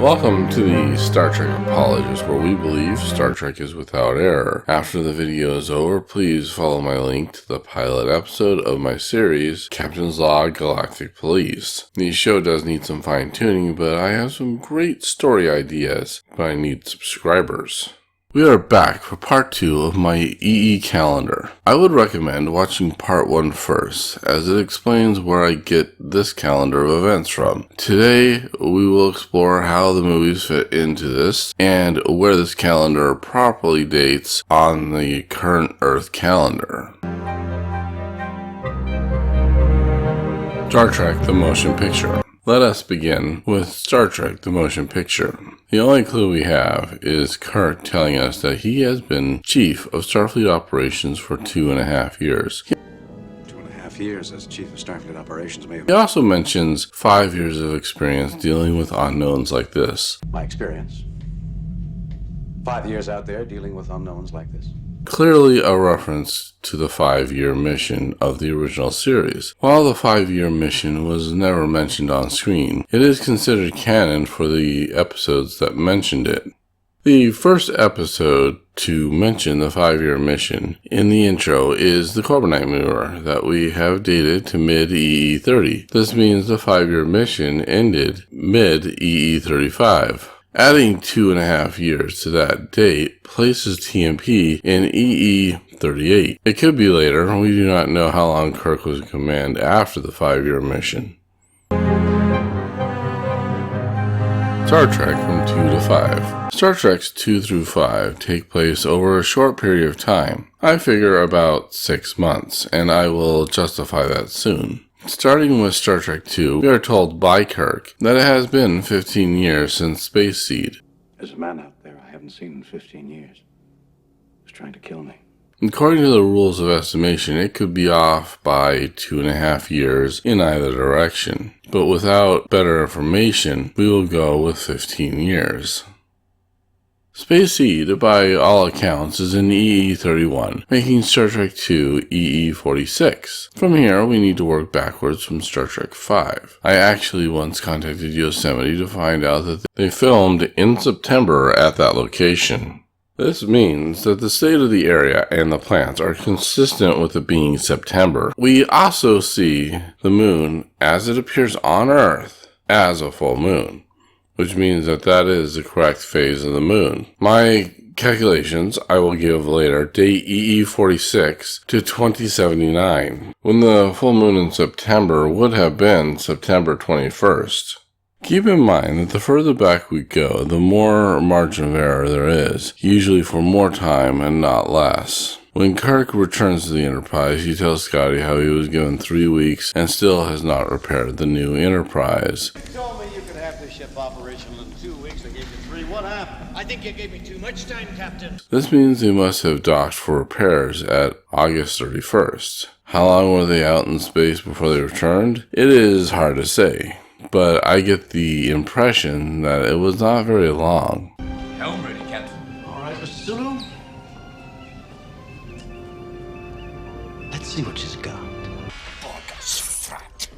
Welcome to the Star Trek Apologist, where we believe Star Trek is without error. After the video is over, please follow my link to the pilot episode of my series, Captain's Log Galactic Police. The show does need some fine-tuning, but I have some great story ideas, but I need subscribers. We are back for part 2 of my EE calendar. I would recommend watching part 1 first, as it explains where I get this calendar of events from. Today, we will explore how the movies fit into this, and where this calendar properly dates on the current Earth calendar. Star Trek: The Motion Picture. Let us begin with Star Trek: The Motion Picture. The only clue we have is Kirk telling us that he has been Chief of Starfleet Operations for 2.5 years. 2.5 years as Chief of Starfleet Operations may have... He also mentions 5 years of experience dealing with unknowns like this. My experience. 5 years out there dealing with unknowns like this. Clearly a reference to the 5-year mission of the original series. While the 5-year mission was never mentioned on screen, it is considered canon for the episodes that mentioned it. The first episode to mention the 5-year mission in the intro is the Corbomite maneuver that we have dated to mid-EE30. This means the 5-year mission ended mid-EE35. Adding 2.5 years to that date places TMP in EE38. It could be later. We do not know how long Kirk was in command after the 5-year mission. Star Trek from 2 to 5. Star Treks 2 through 5 take place over a short period of time. I figure about 6 months, and I will justify that soon. Starting with Star Trek II, we are told by Kirk that it has been 15 years since Space Seed. There's a man out there I haven't seen in 15 years. He's trying to kill me. According to the rules of estimation, it could be off by 2.5 years in either direction. But without better information, we will go with 15 years. Space Seed, by all accounts, is in EE31, making Star Trek II EE46. From here, we need to work backwards from Star Trek V. I actually once contacted Yosemite to find out that they filmed in September at that location. This means that the state of the area and the plants are consistent with it being September. We also see the moon as it appears on Earth as a full moon, which means that that is the correct phase of the moon. My calculations I will give later date EE46 to 2079, when the full moon in September would have been September 21st. Keep in mind that the further back we go, the more margin of error there is, usually for more time and not less. When Kirk returns to the Enterprise, he tells Scotty how he was given 3 weeks and still has not repaired the new Enterprise. You told me you could have this ship operational in 2 weeks. I gave you 3. What happened? I think you gave me too much time, Captain. This means they must have docked for repairs at August 31st. How long were they out in space before they returned? It is hard to say, but I get the impression that it was not very long. Helm ready, Captain. All right, Mr. Sulu. Let's see what she's got. Bogus frat.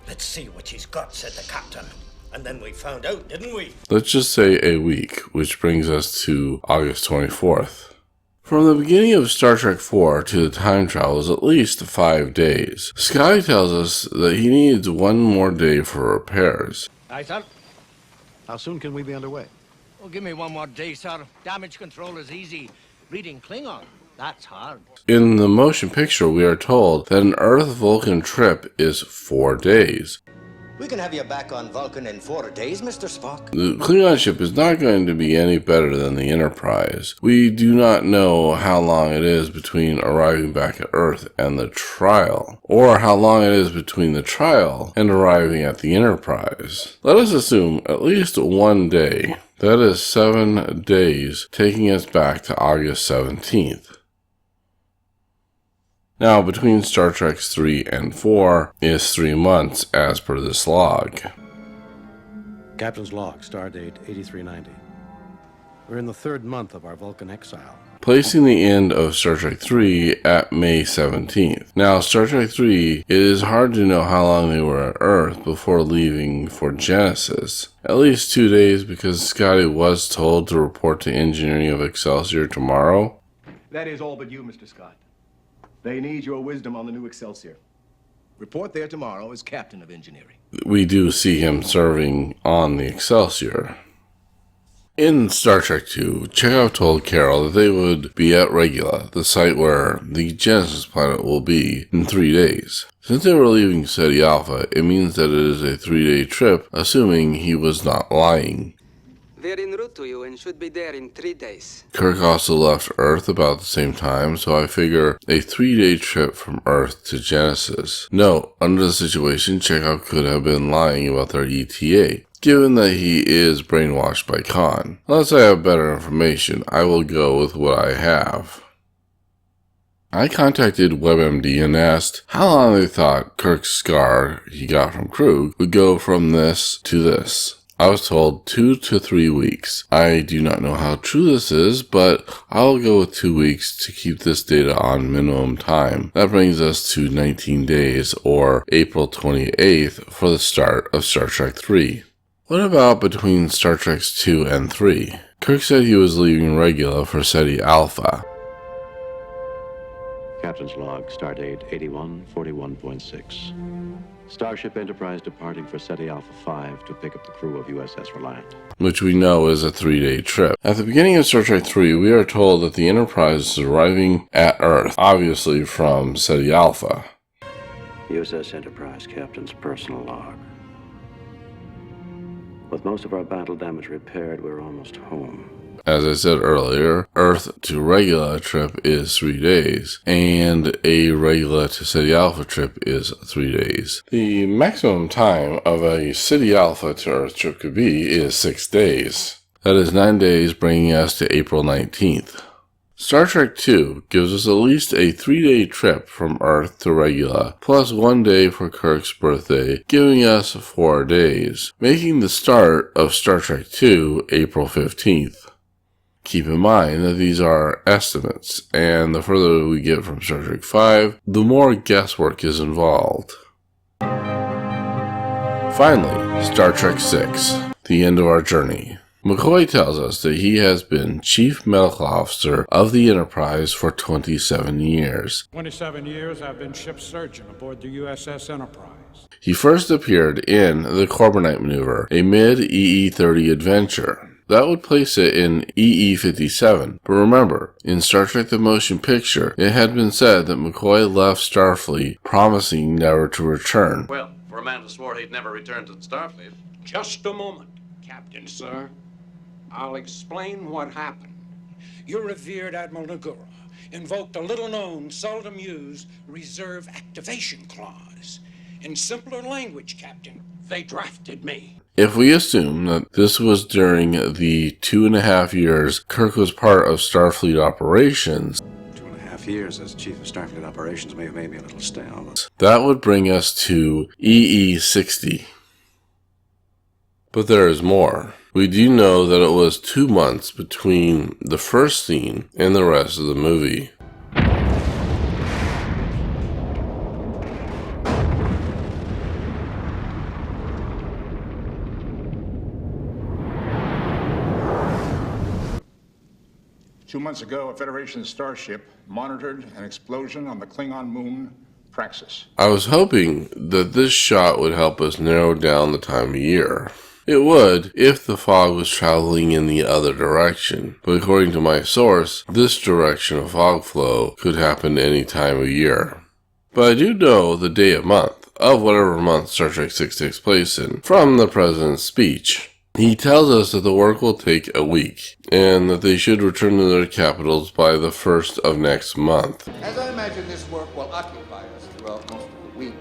Let's see what she's got, said the captain. And then we found out, didn't we? Let's just say a week, which brings us to August 24th. From the beginning of Star Trek IV to the time travel is at least 5 days. Scotty tells us that he needs 1 more day for repairs. Aye, sir. How soon can we be underway? Well, give me 1 more day, sir. Damage control is easy. Reading Klingon, that's hard. In the motion picture, we are told that an Earth-Vulcan trip is 4 days. We can have you back on Vulcan in 4 days, Mr. Spock. The Klingon ship is not going to be any better than the Enterprise. We do not know how long it is between arriving back at Earth and the trial, or how long it is between the trial and arriving at the Enterprise. Let us assume at least 1 day. That is 7 days, taking us back to August 17th. Now, between Star Trek 3 and 4 is 3 months as per this log. Captain's log, stardate 8390. We're in the 3rd month of our Vulcan exile. placing the end of Star Trek 3 at May 17th. Now, Star Trek 3, it is hard to know how long they were at Earth before leaving for Genesis. At least 2 days, because Scotty was told to report to engineering of Excelsior tomorrow. That is all but you, Mr. Scott. They need your wisdom on the new Excelsior. Report there tomorrow as captain of engineering. We do see him serving on the Excelsior. In Star Trek II, Chekhov told Carol that they would be at Regula, the site where the Genesis planet will be, in 3 days. Since they were leaving Ceti Alpha, it means that it is a 3-day trip, assuming he was not lying. They're en route to you and should be there in 3 days. Kirk also left Earth about the same time, so I figure a 3-day trip from Earth to Genesis. No, under the situation, Chekhov could have been lying about their ETA, given that he is brainwashed by Khan. Unless I have better information, I will go with what I have. I contacted WebMD and asked how long they thought Kirk's scar he got from Krug would go from this to this. I was told 2 to 3 weeks. I do not know how true this is, but I'll go with 2 weeks to keep this data on minimum time. That brings us to 19 days, or April 28th, for the start of Star Trek 3. What about between Star Trek 2 and 3? Kirk said he was leaving Regula for Ceti Alpha. Captain's log, stardate 8141.6. Starship Enterprise departing for Ceti Alpha 5 to pick up the crew of USS Reliant. Which we know is a 3-day trip. At the beginning of Star Trek 3, we are told that the Enterprise is arriving at Earth, obviously from Ceti Alpha. USS Enterprise, Captain's personal log. With most of our battle damage repaired, we're almost home. As I said earlier, Earth to Regula trip is 3 days, and a Regula to Ceti Alpha trip is 3 days. The maximum time of a Ceti Alpha to Earth trip could be is 6 days. That is 9 days, bringing us to April 19th. Star Trek II gives us at least a 3-day trip from Earth to Regula, plus 1 day for Kirk's birthday, giving us 4 days, making the start of Star Trek II April 15th. Keep in mind that these are estimates, and the further we get from Star Trek V, the more guesswork is involved. Finally, Star Trek VI, the end of our journey. McCoy tells us that he has been Chief Medical Officer of the Enterprise for 27 years. 27 years I've been ship surgeon aboard the USS Enterprise. He first appeared in the Corbomite Maneuver, a mid-EE-30 adventure. That would place it in EE-57. But remember, in Star Trek the Motion Picture, it had been said that McCoy left Starfleet, promising never to return. Well, for a man who swore he'd never return to Starfleet. Just a moment, Captain, sir. I'll explain what happened. Your revered Admiral Nagura invoked a little-known, seldom-used reserve activation clause. In simpler language, Captain, they drafted me. If we assume that this was during the 2.5 years Kirk was part of Starfleet operations, 2.5 years as Chief of Starfleet Operations may have made me a little stale. that would bring us to EE-60. But there is more. We do know that it was 2 months between the first scene and the rest of the movie. Two months ago, a Federation starship monitored an explosion on the Klingon moon, Praxis. I was hoping that this shot would help us narrow down the time of year. It would, if the fog was traveling in the other direction, but according to my source, this direction of fog flow could happen any time of year. But I do know the day of month, of whatever month Star Trek VI takes place in, from the President's speech. He tells us that the work will take a week, and that they should return to their capitals by the 1st of next month. As I imagine this work will occupy us throughout most of the week,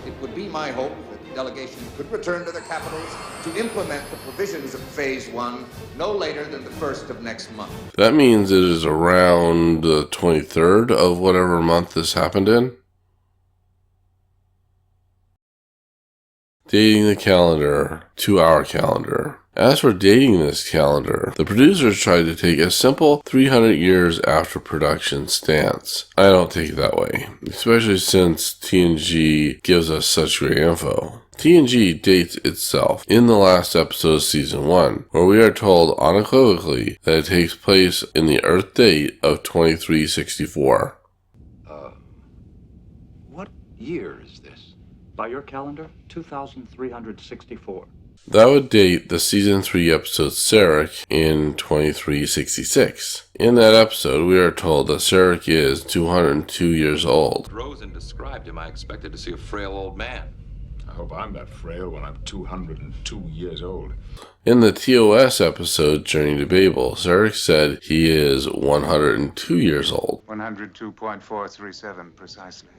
it would be my hope that the delegation could return to their capitals to implement the provisions of Phase 1 no later than the 1st of next month. That means it is around the 23rd of whatever month this happened in. dating the calendar to our calendar. As for dating this calendar, the producers tried to take a simple 300 years after production stance. I don't take it that way, especially since TNG gives us such great info. TNG dates itself in the last episode of Season 1, where we are told unequivocally that it takes place in the Earth date of 2364. What year is this? By your calendar, 2364. That would date the Season 3 episode Sarek in 2366. In that episode, we are told that Sarek is 202 years old. Rosen described him, I expected to see a frail old man. I hope I'm that frail when I'm 202 years old. In the TOS episode Journey to Babel, Sarek said he is 102 years old. 102.437 precisely.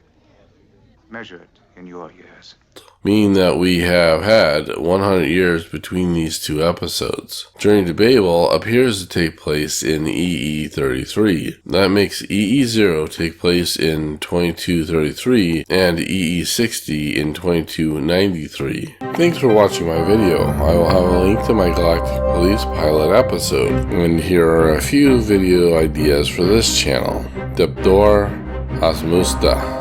Measured in your years. Meaning that we have had 100 years between these two episodes. Journey to Babel appears to take place in EE33. That makes EE0 take place in 2233 and EE60 in 2293. Thanks for watching my video. I will have a link to my Galactic Police pilot episode. And here are a few video ideas for this channel. Depdor Asmusta.